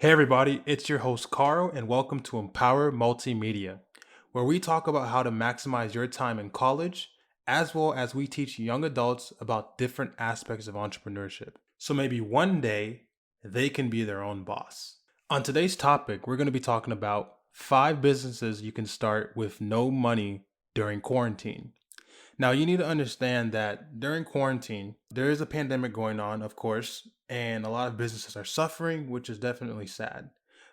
Hey everybody, it's your host Carl and welcome to Empower Multimedia, where we talk about how to maximize your time in college, as well as we teach young adults about different aspects of entrepreneurship. So maybe one day they can be their own boss. On today's topic, we're going to be talking about 5 businesses you can start with no money during quarantine. Now, you need to understand that during quarantine, there is a pandemic going on, of course, and a lot of businesses are suffering, which is definitely sad.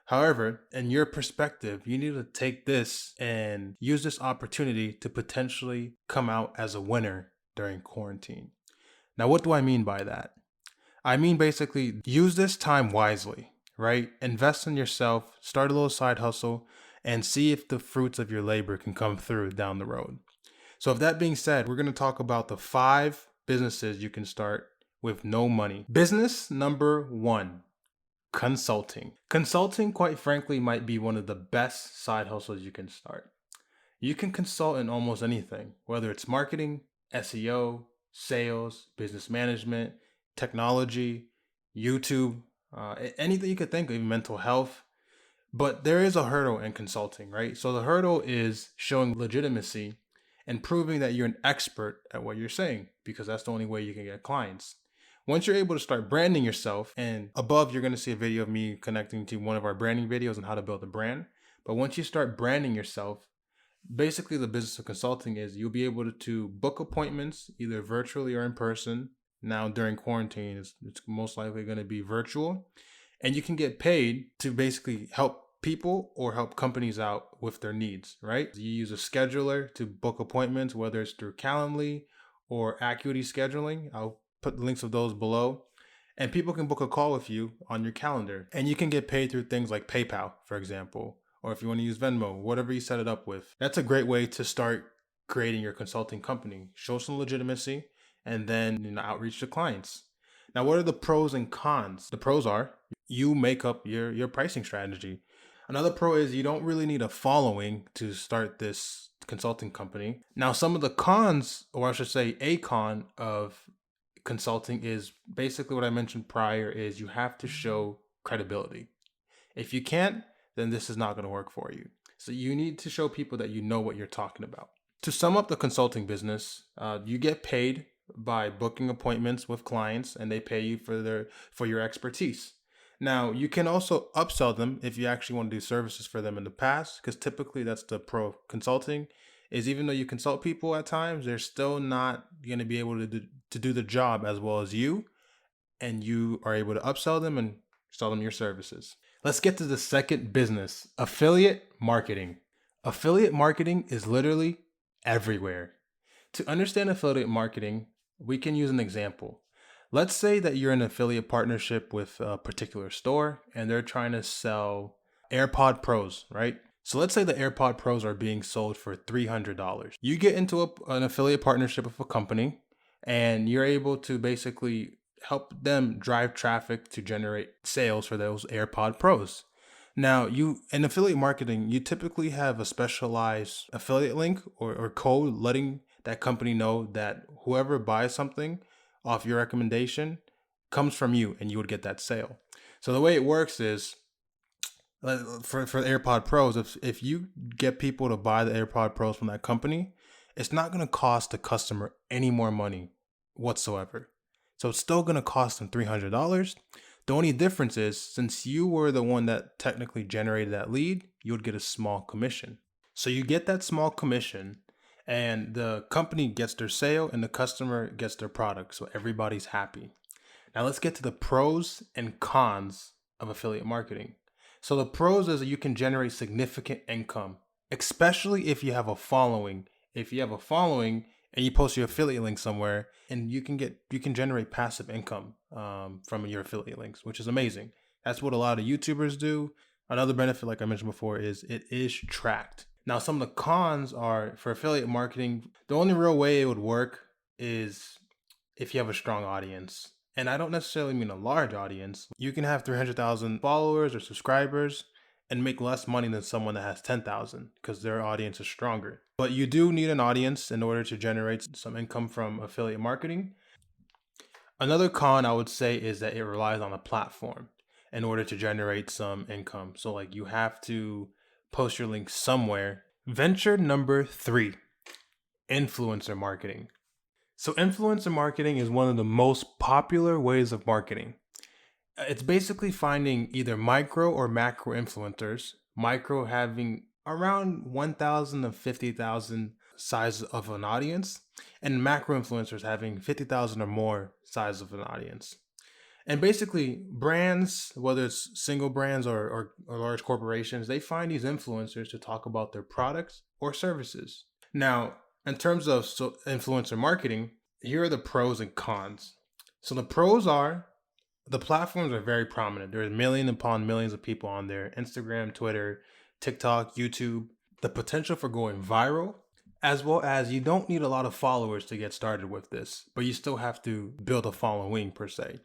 However, in your perspective, you need to take this and use this opportunity to potentially come out as a winner during quarantine. Now, what do I mean by that? I mean basically use this time wisely, right? Invest in yourself, start a little side hustle, and see if the fruits of your labor can come through down the road. So, if that being said, we're going to talk about the 5 businesses you can start with no money. Business number 1, consulting. Consulting, quite frankly, might be one of the best side hustles you can start. You can consult in almost anything, whether it's marketing, SEO, sales, business management, technology, YouTube, anything you could think of, even mental health. But there is a hurdle in consulting, right? So the hurdle is showing legitimacy and proving that you're an expert at what you're saying, because that's the only way you can get clients. Once you're able to start branding yourself, and above, you're going to see a video of me connecting to one of our branding videos on how to build a brand. But once you start branding yourself, basically the business of consulting is you'll be able to book appointments either virtually or in person. Now, during quarantine, it's most likely going to be virtual, and you can get paid to basically help people or help companies out with their needs, right? You use a scheduler to book appointments, whether it's through Calendly or Acuity Scheduling. I'll put the links of those below. And people can book a call with you on your calendar. And you can get paid through things like PayPal, for example, or if you want to use Venmo, whatever you set it up with. That's a great way to start creating your consulting company. Show some legitimacy and then outreach to clients. Now, what are the pros and cons? The pros are you make up your pricing strategy. Another pro is you don't really need a following to start this consulting company. Now, some of the cons, or I should say a con of consulting, is basically what I mentioned prior, is you have to show credibility. If you can't, then this is not going to work for you. So you need to show people that you know what you're talking about. To sum up the consulting business, you get paid by booking appointments with clients, and they pay you for your expertise. Now, you can also upsell them if you actually want to do services for them in the past, because typically that's the pro of consulting, is even though you consult people at times, they're still not going to be able to do the job as well as you, and you are able to upsell them and sell them your services. Let's get to the second business, affiliate marketing. Affiliate marketing is literally everywhere. To understand affiliate marketing, we can use an example. Let's say that you're in an affiliate partnership with a particular store and they're trying to sell AirPod Pros, right? So let's say the AirPod Pros are being sold for $300. You get into an affiliate partnership with a company and you're able to basically help them drive traffic to generate sales for those AirPod Pros. Now, you in affiliate marketing, you typically have a specialized affiliate link or code letting that company know that whoever buys something off your recommendation comes from you and you would get that sale. So the way it works is for the AirPod Pros, if you get people to buy the AirPod Pros from that company, it's not going to cost the customer any more money whatsoever. So it's still going to cost them $300. The only difference is, since you were the one that technically generated that lead, you would get a small commission. So you get that small commission and the company gets their sale and the customer gets their product. So everybody's happy. Now let's get to the pros and cons of affiliate marketing. So the pros is that you can generate significant income, especially if you have a following. If you have a following and you post your affiliate link somewhere, and you can generate passive income from your affiliate links, which is amazing. That's what a lot of YouTubers do. Another benefit, like I mentioned before, is it is tracked. Now, some of the cons are for affiliate marketing. The only real way it would work is if you have a strong audience. And I don't necessarily mean a large audience. You can have 300,000 followers or subscribers and make less money than someone that has 10,000 because their audience is stronger. But you do need an audience in order to generate some income from affiliate marketing. Another con I would say is that it relies on a platform. in order to generate some income. So like you have to post your link somewhere. Venture number 3, influencer marketing. So influencer marketing is one of the most popular ways of marketing. It's basically finding either micro or macro influencers, micro having around 1,000 to 50,000 size of an audience, and macro influencers having 50,000 or more size of an audience. And basically, brands, whether it's single brands or large corporations, they find these influencers to talk about their products or services. Now, in terms of influencer marketing, here are the pros and cons. So the pros are the platforms are very prominent. There's millions upon millions of people on there: Instagram, Twitter, TikTok, YouTube. The potential for going viral, as well as you don't need a lot of followers to get started with this, but you still have to build a following per se.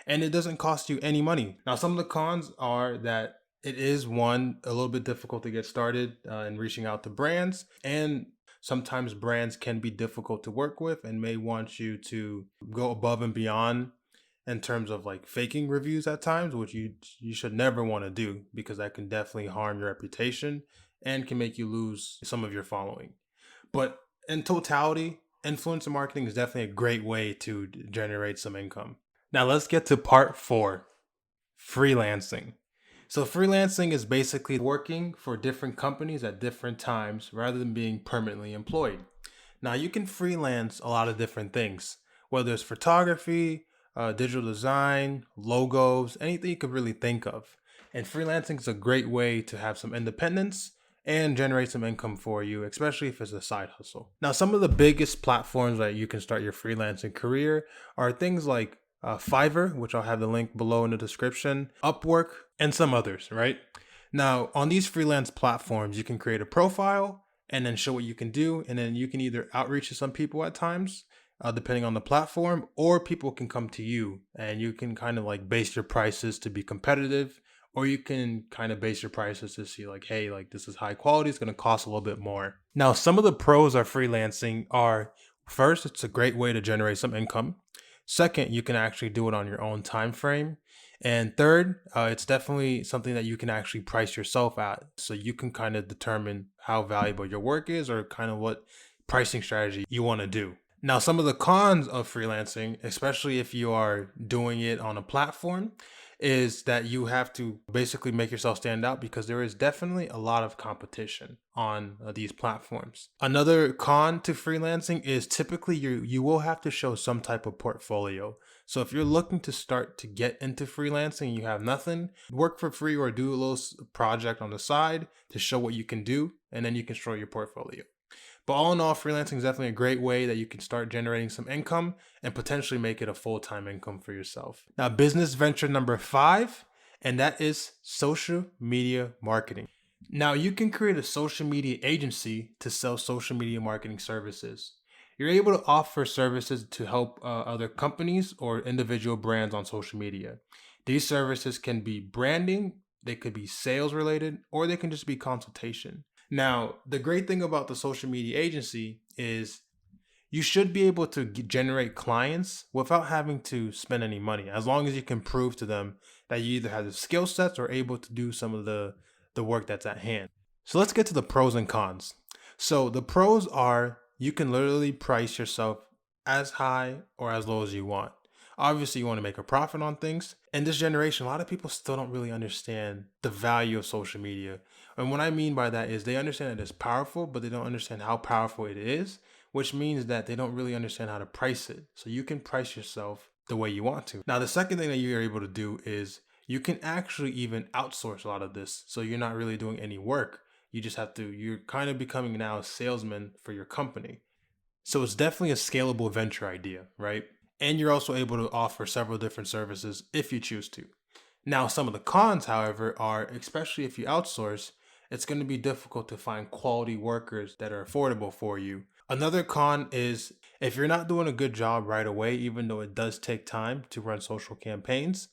And it doesn't cost you any money. Now, some of the cons are that it is one, a little bit difficult to get started in reaching out to brands. And sometimes brands can be difficult to work with and may want you to go above and beyond in terms of like faking reviews at times, which you should never want to do, because that can definitely harm your reputation and can make you lose some of your following. But in totality, influencer marketing is definitely a great way to generate some income. Now let's get to part 4, freelancing. So freelancing is basically working for different companies at different times rather than being permanently employed. Now you can freelance a lot of different things, whether it's photography, digital design, logos, anything you could really think of. And freelancing is a great way to have some independence and generate some income for you, especially if it's a side hustle. Now, some of the biggest platforms that you can start your freelancing career are things like Fiverr, which I'll have the link below in the description, Upwork, and some others, right? Now, on these freelance platforms, you can create a profile and then show what you can do. And then you can either outreach to some people at times, depending on the platform, or people can come to you and you can kind of like base your prices to be competitive, or you can kind of base your prices to see like, hey, like this is high quality, it's going to cost a little bit more. Now, some of the pros of freelancing are, first, it's a great way to generate some income. Second, you can actually do it on your own time frame. And third, it's definitely something that you can actually price yourself at. So you can kind of determine how valuable your work is or kind of what pricing strategy you want to do. Now, some of the cons of freelancing, especially if you are doing it on a platform, is that you have to basically make yourself stand out because there is definitely a lot of competition on these platforms. Another con to freelancing is typically you will have to show some type of portfolio. So if you're looking to start to get into freelancing and you have nothing, work for free or do a little project on the side to show what you can do, and then you can show your portfolio. But all in all, freelancing is definitely a great way that you can start generating some income and potentially make it a full-time income for yourself. Now, business venture number 5, and that is social media marketing. Now, you can create a social media agency to sell social media marketing services. You're able to offer services to help other companies or individual brands on social media. These services can be branding, they could be sales related, or they can just be consultation. Now, the great thing about the social media agency is you should be able to generate clients without having to spend any money, as long as you can prove to them that you either have the skill sets or able to do some of the work that's at hand. So let's get to the pros and cons. So the pros are you can literally price yourself as high or as low as you want. Obviously, you want to make a profit on things. In this generation, a lot of people still don't really understand the value of social media. And what I mean by that is they understand that it's powerful, but they don't understand how powerful it is, which means that they don't really understand how to price it. So you can price yourself the way you want to. Now, the second thing that you're able to do is you can actually even outsource a lot of this. So you're not really doing any work. You just have to, you're kind of becoming now a salesman for your company. So it's definitely a scalable venture idea, right? And you're also able to offer several different services if you choose to. Now, some of the cons, however, are especially if you outsource, it's going to be difficult to find quality workers that are affordable for you. Another con is if you're not doing a good job right away, even though it does take time to run social campaigns,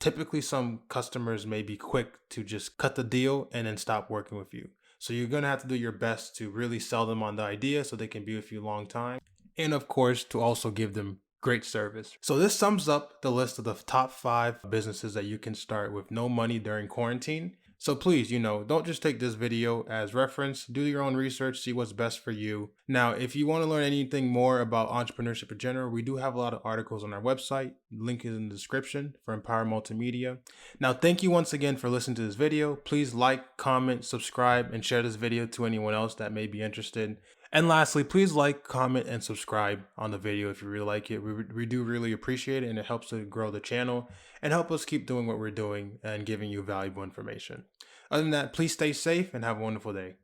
typically some customers may be quick to just cut the deal and then stop working with you. So you're going to have to do your best to really sell them on the idea so they can be with you a long time. And of course, to also give them great service. So this sums up the list of the top 5 businesses that you can start with no money during quarantine. So please, don't just take this video as reference. Do your own research, see what's best for you. Now, if you want to learn anything more about entrepreneurship in general, we do have a lot of articles on our website. Link is in the description for Empower Multimedia. Now, thank you once again for listening to this video. Please like, comment, subscribe, and share this video to anyone else that may be interested. And lastly, please like, comment, and subscribe on the video if you really like it. We do really appreciate it, and it helps to grow the channel and help us keep doing what we're doing and giving you valuable information. Other than that, please stay safe and have a wonderful day.